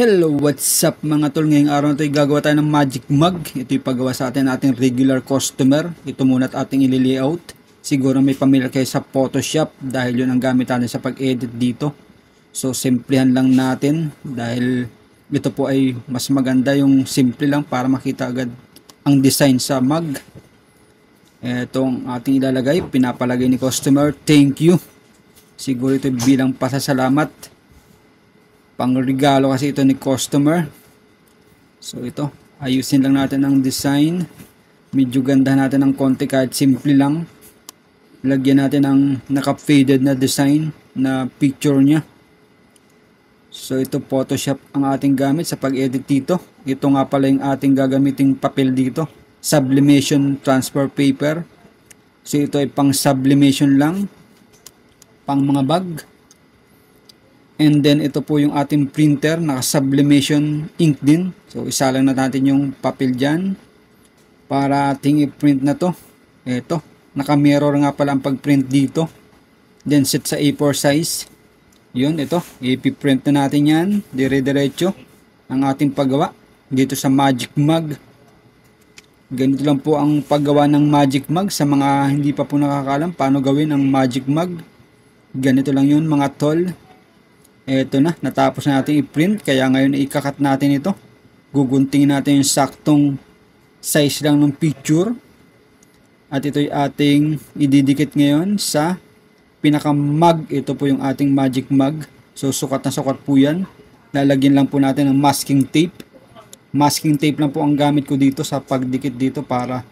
Hello, what's up mga tol? Ngayong araw na ito gagawa tayo ng magic mug. Ito yung paggawa sa atin ating regular customer. Ito muna at ating ili-layout. Siguro may familiar kayo sa Photoshop dahil yun ang gamit natin sa pag-edit dito. So simplihan lang natin dahil ito po ay mas maganda yung simple lang para makita agad ang design sa mug. Itong ating ilalagay, pinapalagay ni customer, thank you. Siguro ito bilang pasasalamat. Pang-regalo kasi ito ni customer. So ito, ayusin lang natin ang design. Medyo ganda natin ng konti kahit simple lang. Lagyan natin ang naka-faded na design na picture niya. So ito Photoshop ang ating gamit sa pag-edit dito. Ito nga pala yung ating gagamiting papel dito. Sublimation transfer paper. So ito ay pang sublimation lang. Pang mga bag. And then ito po yung ating printer, naka-sublimation ink din. So isa lang na natin yung papel dyan para ating i-print na to. Ito, naka-mirror nga pala ang pag-print dito. Then set sa A4 size. Yun, ito, i-print na natin yan. Dire-diretso ang ating paggawa dito sa magic mug. Ganito lang po ang paggawa ng magic mug. Sa mga hindi pa po nakakalam paano gawin ang magic mug, ganito lang yun mga tol. Eto na, natapos na natin i-print, kaya ngayon ikakat natin ito. Guguntingin natin yung saktong size lang ng picture. At ito yung ating ididikit ngayon sa pinaka-mug. Ito po yung ating magic mug. So sukat na sukat po yan. Lalagyan lang po natin ng masking tape. Masking tape lang po ang gamit ko dito sa pagdikit dito para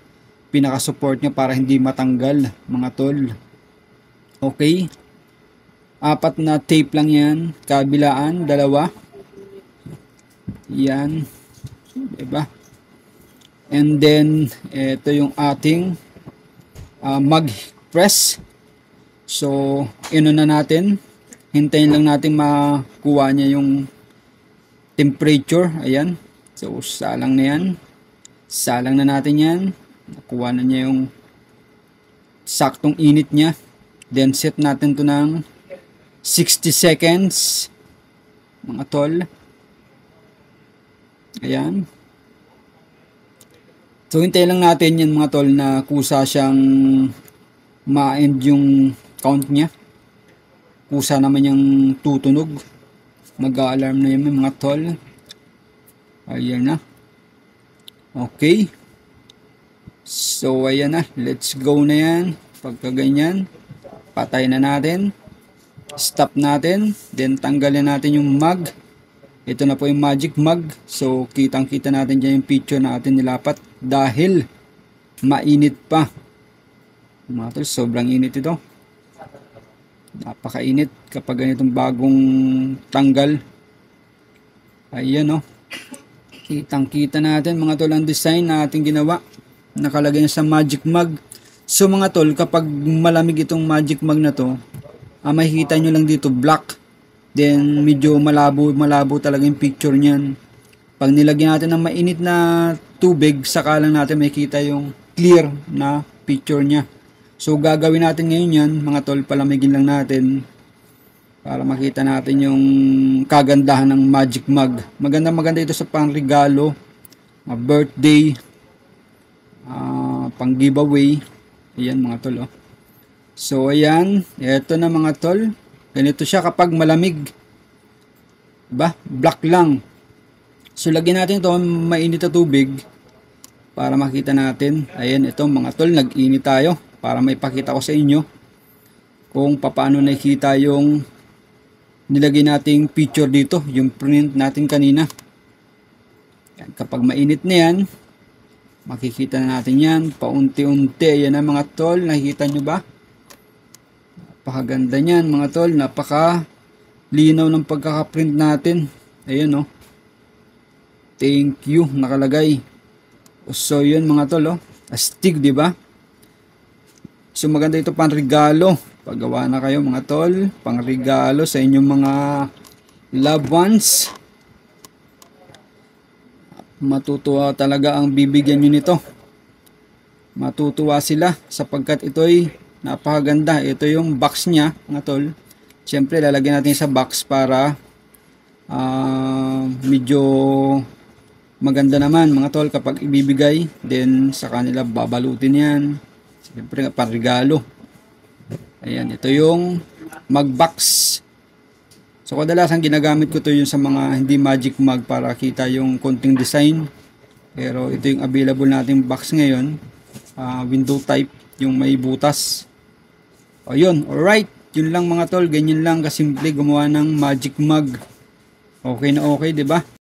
pinaka-support niya para hindi matanggal mga tol. Okay. 4 na tape lang yan, kabilaan, 2. Yan. Diba? And then, ito yung ating mug press. So, ino na natin. Hintayin lang natin makuha niya yung temperature. Ayan. So, salang na yan. Salang na natin yan. Nakuha na niya yung saktong init niya. Then, set natin to ng 60 seconds mga tol. Ayan. So hintay lang natin yan mga tol na kusa siyang ma-end yung count niya. Kusa naman yung tutunog. Mag-a-alarm na yun mga tol. Ayan na. Okay. So ayan na. Let's go na yan. Pagka ganyan, patay na natin. Stop natin, then tanggalin natin yung mug. Ito na po yung magic mug. So kitang kita natin dyan yung picture na atin nilapat dahil mainit pa mga tol. Sobrang init ito, napakainit kapag ganitong bagong tanggal. Ayan o, kitang kita natin mga tol ang design na ating ginawa, nakalagay na sa magic mug. So mga tol, kapag malamig itong magic mug na to, makikita nyo lang dito black, then medyo malabo talaga yung picture nyan. Pag nilagyan natin ng mainit na tubig, saka lang natin makikita yung clear na picture nya. So gagawin natin ngayon yan mga tol, palamigin lang natin para makita natin yung kagandahan ng magic mug. Maganda ito sa pang-regalo, birthday, pang giveaway. Ayan mga tol oh. So ayan, eto na mga tol. Ganito siya kapag malamig. Diba? Black lang. So lagyan natin ito mainit na tubig para makita natin. Ayan, ito mga tol, nag-init tayo para maipakita ko sa inyo kung paano nakikita yung nilagay nating picture dito, yung print natin kanina. Yan, kapag mainit na yan, makikita na natin yan paunti-unti. Ayan na mga tol, nakikita nyo ba? Napakaganda niyan mga tol, napaka linaw ng pagkakaprint natin. Ayan oh. Thank you nakalagay. So yun mga tol oh, astig di ba? So maganda ito pang regalo. Paggawa na kayo mga tol, pang regalo sa inyong mga loved ones. Matutuwa talaga ang bibigyan nyo nito. Matutuwa sila sapagkat ito'y napakaganda. Ito yung box niya mga tol. Siyempre lalagyan natin sa box para Medyo maganda naman mga tol kapag ibibigay, then sa kanila babalutin yan. Siyempre nga panregalo. Ayan, ito yung mug box. So kadalasan ginagamit ko to yung sa mga hindi magic mug para kita yung konting design. Pero ito yung available nating box ngayon, window type, yung may butas. O yun, alright, yun lang mga tol, ganyan lang kasimple gumawa ng magic mug. Okay na okay, 'di ba?